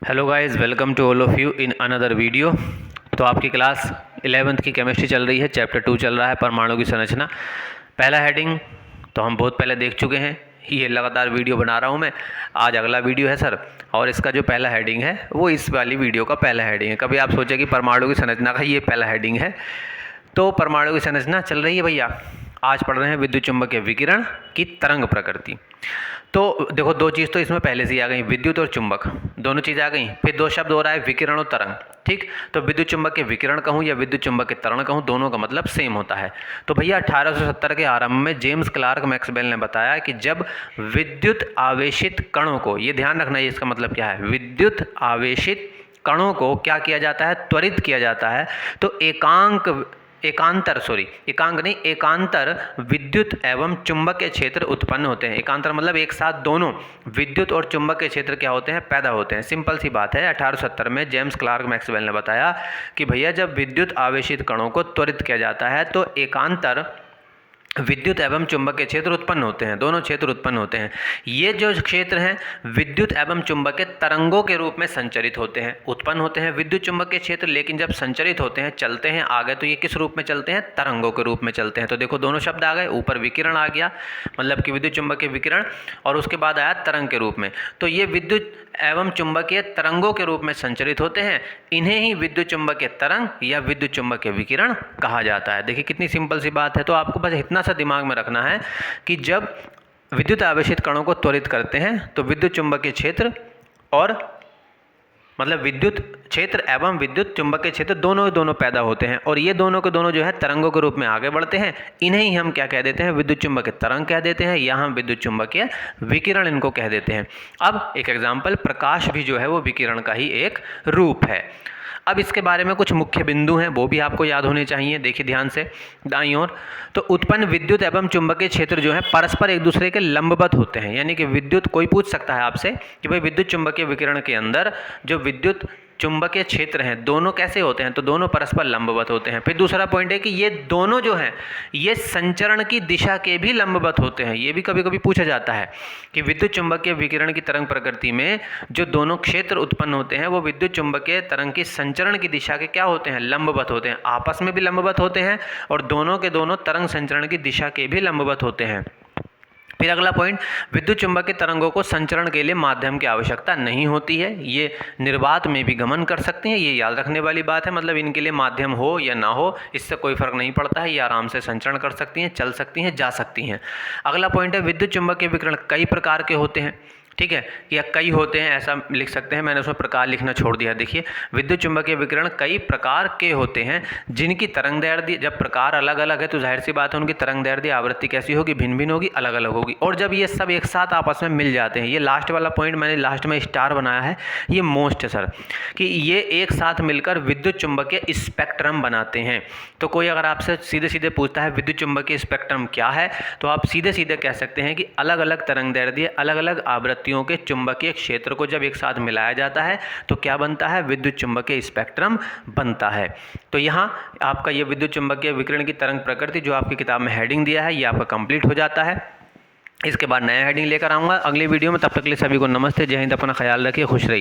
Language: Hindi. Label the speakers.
Speaker 1: Hello guys, welcome to all of you in another video. तो आपकी क्लास 11th की केमिस्ट्री चल रही है, चैप्टर 2 चल रहा है, परमाणु की संरचना। पहला हेडिंग तो हम बहुत पहले देख चुके हैं, ये लगातार वीडियो बना रहा हूँ मैं। आज अगला वीडियो है सर, और इसका जो पहला हेडिंग है वो इस वाली वीडियो का पहला हेडिंग है। कभी आप सोचे कि परमाणु की संरचना का ये पहला हेडिंग है, तो परमाणु की संरचना चल रही है भैया। आज पढ़ रहे हैं विद्युत चुम्बकीय विकिरण की तरंग प्रकृति। तो देखो, दो चीज़ तो इसमें पहले से ही आ गई, विद्युत और चुंबक, दोनों चीज़ आ गई। फिर दो शब्द हो रहा है, विकिरण और तरंग। ठीक, तो विद्युत चुंबकीय विकिरण कहूँ या विद्युत चुंबकीय तरंग कहूँ, दोनों का मतलब सेम होता है। तो भैया 1870 के आरंभ में जेम्स क्लार्क मैक्सवेल ने बताया कि जब विद्युत आवेशित कणों को, ये ध्यान रखना है इसका मतलब क्या है, विद्युत आवेशित कणों को क्या किया जाता है, त्वरित किया जाता है, तो एकांतर विद्युत एवं चुंबकीय क्षेत्र उत्पन्न होते हैं। एकांतर मतलब एक साथ दोनों विद्युत और चुंबकीय क्षेत्र क्या होते हैं, पैदा होते हैं। सिंपल सी बात है, 1870 में जेम्स क्लार्क मैक्सवेल ने बताया कि भैया जब विद्युत आवेशित कणों को त्वरित किया जाता है तो एकांतर विद्युत एवं चुंबकीय क्षेत्र उत्पन्न होते हैं, दोनों क्षेत्र उत्पन्न होते हैं। ये जो क्षेत्र हैं विद्युत एवं चुंबकीय तरंगों के रूप में संचरित होते हैं, उत्पन्न होते हैं विद्युत चुंबकीय क्षेत्र, लेकिन जब संचरित होते हैं, चलते हैं आगे, तो ये किस रूप में चलते हैं, तरंगों के रूप में चलते हैं। तो देखो दोनों शब्द आ गए, ऊपर विकिरण आ गया मतलब कि विद्युत चुंबकीय विकिरण, और उसके बाद आया तरंग के रूप में। तो ये विद्युत एवं चुंबकीय तरंगों के रूप में संचरित होते हैं, इन्हें ही विद्युत चुंबकीय तरंग या विद्युत चुंबकीय विकिरण कहा जाता है। देखिए कितनी सिंपल सी बात है। तो आपको बस इतना सा दिमाग में रखना है कि जब विद्युत आवेशित कणों को त्वरित करते हैं तो विद्युत चुंबकीय क्षेत्र और मतलब विद्युत क्षेत्र एवं विद्युत चुंबकीय क्षेत्र दोनों पैदा होते हैं, और ये दोनों के दोनों जो है तरंगों के रूप में आगे बढ़ते हैं। इन्हें ही हम क्या कह देते हैं, विद्युत चुंबकीय तरंग कह देते हैं, या हम विद्युत चुंबकीय विकिरण इनको कह देते हैं। अब एक एग्जाम्पल, प्रकाश भी जो है वो विकिरण का ही एक रूप है। अब इसके बारे में कुछ मुख्य बिंदु हैं, वो भी आपको याद होने चाहिए। देखिए ध्यान से दाईं ओर, तो उत्पन्न विद्युत एवं चुंबकीय क्षेत्र जो है परस्पर एक दूसरे के लंबवत होते हैं। यानी कि विद्युत, कोई पूछ सकता है आपसे कि भाई विद्युत चुंबकीय विकिरण के अंदर जो विद्युत चुंबकीय क्षेत्र हैं दोनों कैसे होते हैं, तो दोनों परस्पर लंबवत होते हैं। फिर दूसरा पॉइंट है कि ये दोनों जो हैं ये संचरण की दिशा के भी लंबवत होते हैं। ये भी कभी कभी पूछा जाता है कि विद्युत चुंबकीय विकिरण की तरंग प्रकृति में जो दोनों क्षेत्र उत्पन्न होते हैं वो विद्युत चुंबकीय तरंग की संचरण की दिशा के क्या होते हैं, लंबवत होते हैं। आपस में भी लंबवत होते हैं और दोनों के दोनों तरंग संचरण की दिशा के भी लंबवत होते हैं। फिर अगला पॉइंट, विद्युत चुंबकीय तरंगों को संचरण के लिए माध्यम की आवश्यकता नहीं होती है, ये निर्वात में भी गमन कर सकते हैं। ये याद रखने वाली बात है, मतलब इनके लिए माध्यम हो या ना हो इससे कोई फर्क नहीं पड़ता है, ये आराम से संचरण कर सकती हैं, चल सकती हैं, जा सकती हैं। अगला पॉइंट है, विद्युत चुंबकीय विकिरण कई प्रकार के होते हैं। ठीक है, या कई होते हैं ऐसा लिख सकते हैं, मैंने उसमें प्रकार लिखना छोड़ दिया। देखिए विद्युत चुंबकीय विकिरण कई प्रकार के होते हैं जिनकी तरंगदैर्ध्य, जब प्रकार अलग अलग है तो जाहिर सी बात है उनकी तरंगदैर्ध्य आवृत्ति कैसी होगी, भिन्न भिन्न होगी, अलग अलग होगी। और जब ये सब एक साथ आपस में मिल जाते हैं, ये लास्ट वाला पॉइंट मैंने लास्ट में स्टार बनाया है, ये मोस्ट है सर, कि ये एक साथ मिलकर विद्युत चुंबकीय स्पेक्ट्रम बनाते हैं। तो कोई अगर आपसे सीधे सीधे पूछता है विद्युत चुंबकीय स्पेक्ट्रम क्या है, तो आप सीधे सीधे कह सकते हैं कि अलग अलग तरंगदैर्ध्य, अलग अलग आवृत्ति के चुंबकीय क्षेत्र को जब एक साथ मिलाया जाता है तो क्या बनता है, विद्युत चुंबकीय स्पेक्ट्रम बनता है। तो यहाँ आपका ये विद्युत चुंबकीय विकिरण की तरंग प्रकृति जो आपकी किताब में हेडिंग दिया है ये आपका कंप्लीट हो जाता है। इसके बाद नया हेडिंग लेकर आऊँगा अगली वीडियो में। तब तक के लिए सभी को नमस्ते, जय हिंद, अपना ख्याल रखिए, खुश रहिए।